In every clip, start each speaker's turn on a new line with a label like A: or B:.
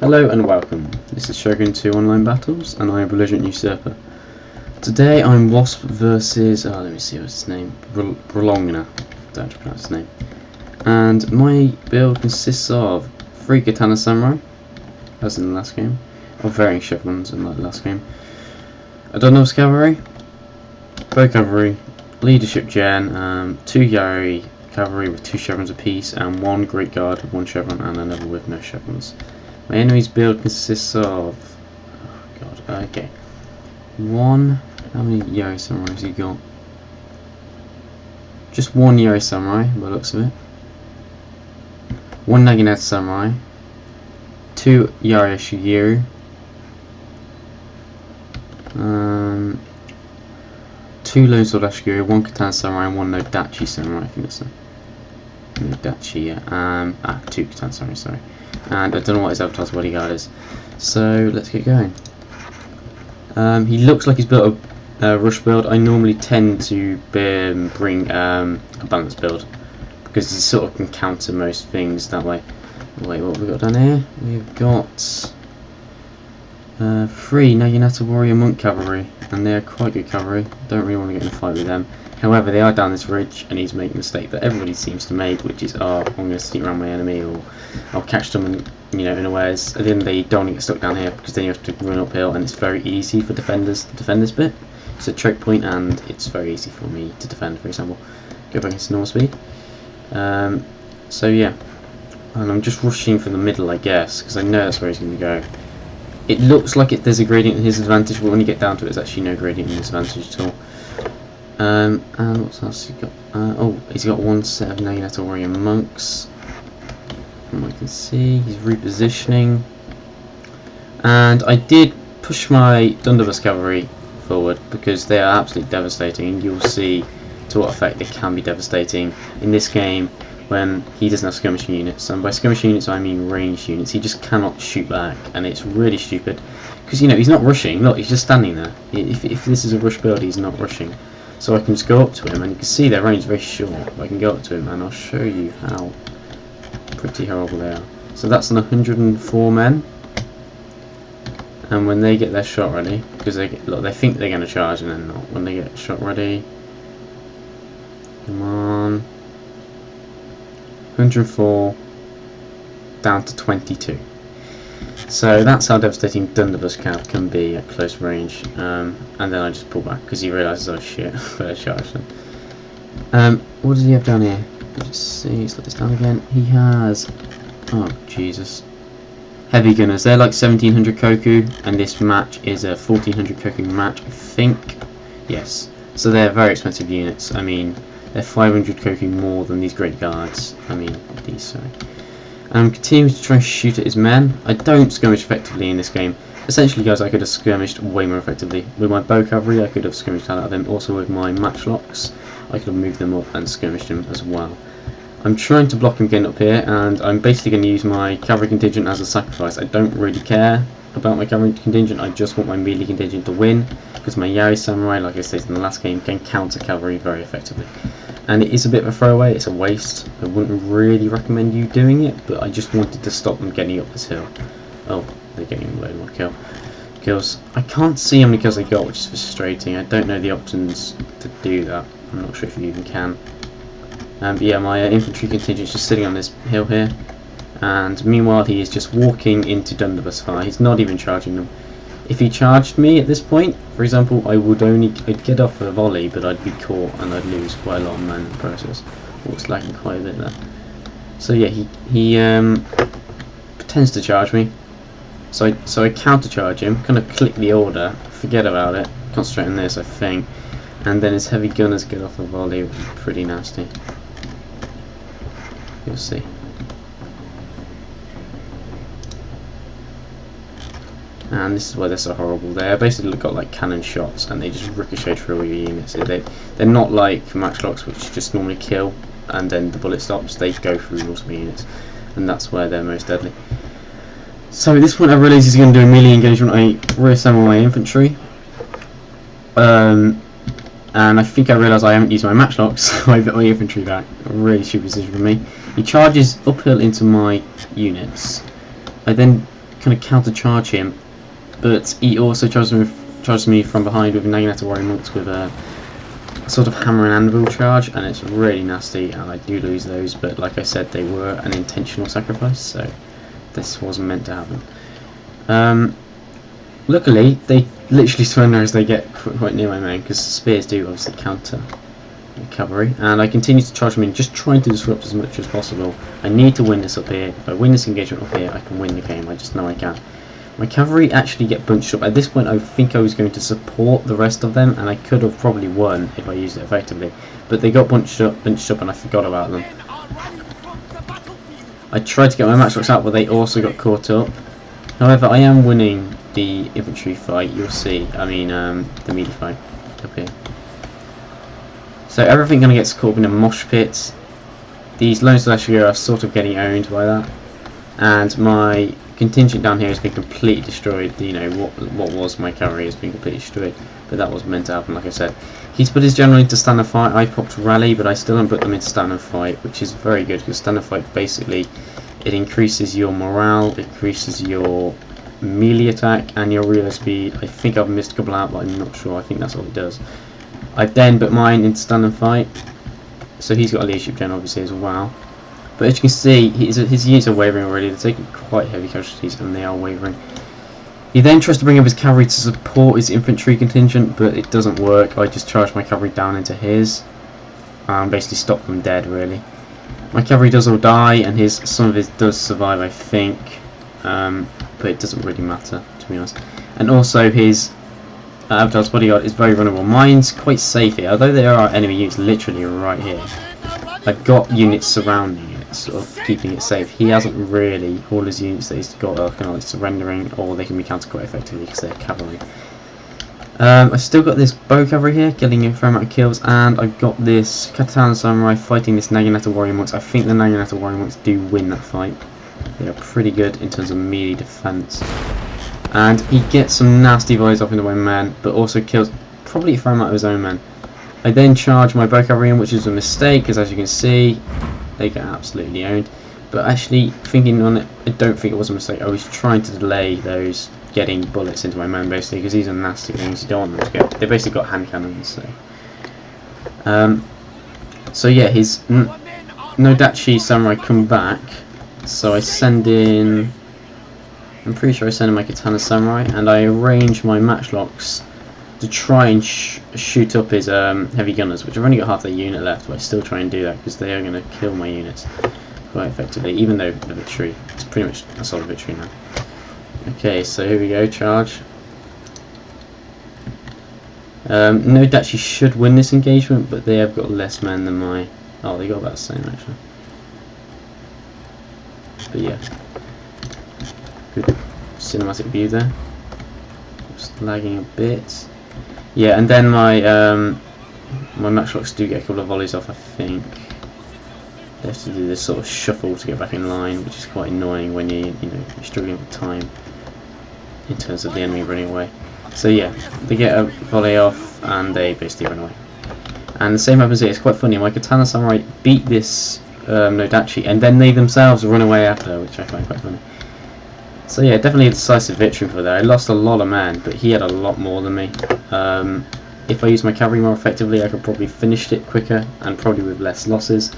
A: Hello and welcome. This is Shogun 2 Online Battles, and I am Belligerent Usurper. Today I'm Wasp versus, let me see what's his name, Brologna, don't pronounce his name. And my build consists of 3 Katana Samurai, as in the last game, or varying Shoguns in the last game. A Dunder's Cavalry, Bow Cavalry, Leadership Gen, 2 Yari Cavalry with 2 chevrons apiece, and 1 Great Guard with 1 chevron and another with no chevrons. My enemy's build consists of, okay, how many Yari Samurai has he got? Just 1 Yari Samurai, by the looks of it. 1 Naginata Samurai, 2 Yari Shigeru, 2 Lone Sword Ashigiri, 1 Katana Samurai, and 1 Nodachi Samurai, I think that's a Nodachi, yeah. 2 Katana Samurai, sorry. And I don't know what his avatar's bodyguard is. So let's get going. He looks like he's built a rush build. I normally tend to bring a balanced build because it sort of can counter most things that way. Wait, what have we got down here? We've got 3 Naginata Warrior Monk Cavalry, and they're quite good cavalry. Don't really want to get in a fight with them. However, they are down this ridge, and he's making a mistake that everybody seems to make, which is, I'm going to sneak around my enemy, or I'll catch them, and in a way, at the end of the day, you don't want to get stuck down here because then you have to run uphill, and it's very easy for defenders to defend this bit. It's a choke point, and it's very easy for me to defend. For example, go back into normal speed. So yeah, and I'm just rushing for the middle, I guess, because I know that's where he's going to go. It looks like there's a gradient in his advantage, but when you get down to it, there's actually no gradient in his advantage at all. And what else he got? He's got 1 set of Naginata Warrior Monks. From what I can see, he's repositioning. And I did push my Dunderbuss Cavalry forward because they are absolutely devastating, and you'll see to what effect they can be devastating in this game when he doesn't have skirmishing units. And by skirmishing units I mean ranged units. He just cannot shoot back, and it's really stupid because he's not rushing. Look, he's just standing there. If this is a rush build, he's not rushing. So I can just go up to him, and you can see their range is very short. I can go up to him, and I'll show you how pretty horrible they are. So that's an 104 men, and when they get their shot ready, because they think they're going to charge, and then not. When they get shot ready, come on, 104 down to 22. So that's how devastating Dunderbuss Cav can be at close range, and then I just pull back because he realises, oh shit, better charge them. What does he have down here? Let's see, let's let this down again. He has, oh Jesus, heavy gunners. They're like 1700 Koku, and this match is a 1400 Koku match, I think. Yes, so they're very expensive units. I mean, they're 500 Koku more than these Great Guards. I mean, these, sorry. Continues to try and shoot at his men. I don't skirmish effectively in this game. Essentially, guys, I could have skirmished way more effectively. With my bow cavalry, I could have skirmished out of them. Also with my matchlocks, I could have moved them up and skirmished him as well. I'm trying to block him getting up here, and I'm basically going to use my cavalry contingent as a sacrifice. I don't really care about my cavalry contingent, I just want my melee contingent to win, because my Yari Samurai, like I stated in the last game, can counter cavalry very effectively. And it is a bit of a throwaway, it's a waste. I wouldn't really recommend you doing it, but I just wanted to stop them getting up this hill. Oh, they're getting a load more kills. I can't see how many kills they got, which is frustrating. I don't know the options to do that. I'm not sure if you even can. But yeah, my infantry contingent is just sitting on this hill here. And meanwhile, he is just walking into Dunderbuss fire. He's not even charging them. If he charged me at this point, for example, I'd get off a volley, but I'd be caught and I'd lose quite a lot of men in the process. Oh, it's lagging quite a bit there. So yeah, he pretends to charge me. So I counter charge him, kind of click the order, forget about it, concentrate on this, I think, and then his heavy gunners get off a volley, which is pretty nasty. You'll see. And this is why they're so horrible. They're basically got like cannon shots, and they just ricochet through all your units. They're not like matchlocks, which just normally kill and then the bullet stops. They go through multiple units, and that's where they're most deadly. So at this point I realise he's going to do a melee engagement. I reassemble my infantry, and I think I realise I haven't used my matchlocks, so I put my infantry back. A really stupid decision from me. He charges uphill into my units. I then kind of countercharge him, but he also charges me from behind with Naginata Warrior Monks with a sort of hammer and anvil charge, and it's really nasty, and I do lose those, but like I said, they were an intentional sacrifice, so this wasn't meant to happen. Luckily, they literally surrender as they get quite near my man, because spears do obviously counter cavalry, and I continue to charge them in, just trying to disrupt as much as possible. I need to win this up here. If I win this engagement up here, I can win the game. I just know I can. My cavalry actually get bunched up. At this point, I think I was going to support the rest of them, and I could have probably won if I used it effectively. But they got bunched up, and I forgot about them. I tried to get my matchlocks out, but they also got caught up. However, I am winning the infantry fight. You'll see. I mean, the melee fight up here. So everything kind of gets caught up in a mosh pit. These Lone Slasher are sort of getting owned by that, and my contingent down here has been completely destroyed. You know, what was my cavalry has been completely destroyed, but that was meant to happen, like I said. He's put his general into stand and fight. I popped rally, but I still haven't put them into stand and fight, which is very good, because stand and fight basically, it increases your morale, it increases your melee attack and your reload speed. I think I've missed a couple out, but I'm not sure. I think that's all it does. I've then put mine into stand and fight, so he's got a leadership gen obviously as well. But as you can see, his units are wavering already. They're taking quite heavy casualties, and they are wavering. He then tries to bring up his cavalry to support his infantry contingent, but it doesn't work. I just charge my cavalry down into his, and basically stop them dead, really. My cavalry does all die, and some of his does survive, I think, but it doesn't really matter, to be honest. And also his Avatar's bodyguard is very vulnerable. Mine's quite safe here, although there are enemy units literally right here. I've got units surrounding it, sort of keeping it safe. He hasn't really. All his units that he's got are kind of like surrendering, or they can be countered quite effectively because they're cavalry. I've still got this bow cavalry here, getting a fair amount of kills, and I've got this Katana Samurai fighting this Naginata Warrior Monks. I think the Naginata Warrior Monks do win that fight. They are pretty good in terms of melee defense. And he gets some nasty volleys off into my men, but also kills probably a fair amount of his own men. I then charge my bow cavalry in, which is a mistake, because as you can see, they get absolutely owned. But actually, thinking on it, I don't think it was a mistake. I was trying to delay those getting bullets into my men, basically, because these are nasty things. You don't want them to get. They basically got hand cannons. So yeah, his Nodachi Samurai come back. So I send in. I'm pretty sure I send in my Katana Samurai, and I arrange my matchlocks to try and shoot up his heavy gunners, which I've only got half their unit left, but I still try and do that because they are going to kill my units quite effectively, even though the victory, it's pretty much a solid victory now. Okay, so here we go, charge. Nodachi should win this engagement, but they have got less men than my... Oh, they got about the same actually. But yeah, good cinematic view there. Just lagging a bit. Yeah, and then my my matchlocks do get a couple of volleys off, I think. They have to do this sort of shuffle to get back in line, which is quite annoying when you're struggling with time in terms of the enemy running away. So yeah, they get a volley off and they basically run away. And the same happens here. It's quite funny. My Katana Samurai beat this Nodachi, and then they themselves run away after, which I find quite funny. So yeah, definitely a decisive victory for that. I lost a lot of men, but he had a lot more than me. If I used my cavalry more effectively, I could probably finish it quicker and probably with less losses.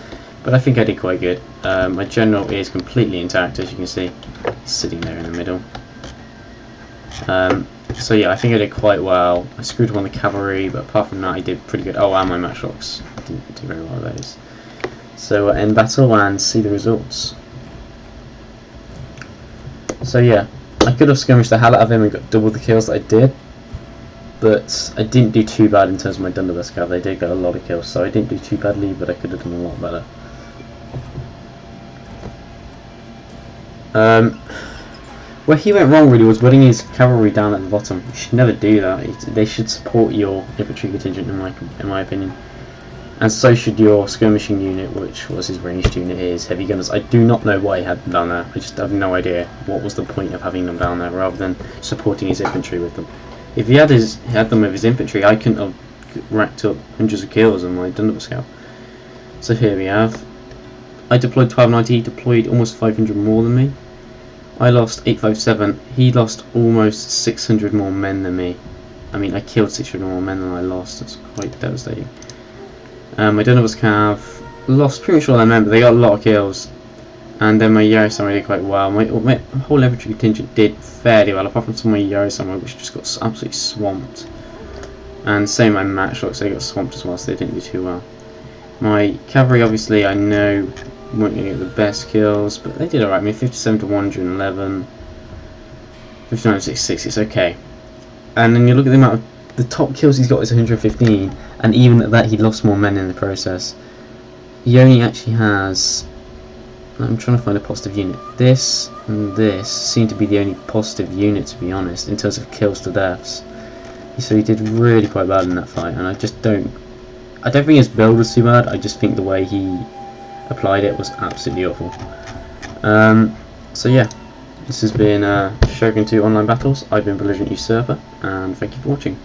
A: But I think I did quite good. My general is completely intact, as you can see, sitting there in the middle. So yeah, I think I did quite well. I screwed up on the cavalry, but apart from that, I did pretty good. Oh, and my matchlocks didn't do very well with those. So we'll end battle and see the results. So yeah, I could have skirmished the hell out of him and got double the kills that I did, but I didn't do too bad in terms of my Dunderbuss cav. They did get a lot of kills, so I didn't do too badly, but I could have done a lot better. Where he went wrong really was putting his cavalry down at the bottom. You should never do that. They should support your infantry contingent, in my opinion. And so should your skirmishing unit, which was his ranged unit, his heavy gunners. I do not know why he had them down there. I just have no idea what was the point of having them down there rather than supporting his infantry with them. If he had them with his infantry, I couldn't have racked up hundreds of kills on my Dunderbuss scout. So here we have. I deployed 1290, he deployed almost 500 more than me. I lost 857. He lost almost 600 more men than me. I mean, I killed 600 more men than I lost. That's quite devastating. My Dunderbuss Cav lost pretty much all their men, but they got a lot of kills. And then my Yaro Samurai did quite well. My whole infantry contingent did fairly well, apart from some of my Yaro Samurai, which just got absolutely swamped. And same my Matchlocks, they got swamped as well, so they didn't do too well. My cavalry, obviously, I know weren't going to get the best kills, but they did alright. I mean, 57 to 111, 59 to 66, it's okay. And then you look at the amount of the top kills he's got is 115, and even at that, he lost more men in the process. He only actually has. I'm trying to find a positive unit. This and this seem to be the only positive unit, to be honest, in terms of kills to deaths. So he did really quite bad in that fight, and I don't think his build was too bad. I just think the way he applied it was absolutely awful. So yeah, this has been Shogun 2 Online Battles. I've been Brologna Usurper, and thank you for watching.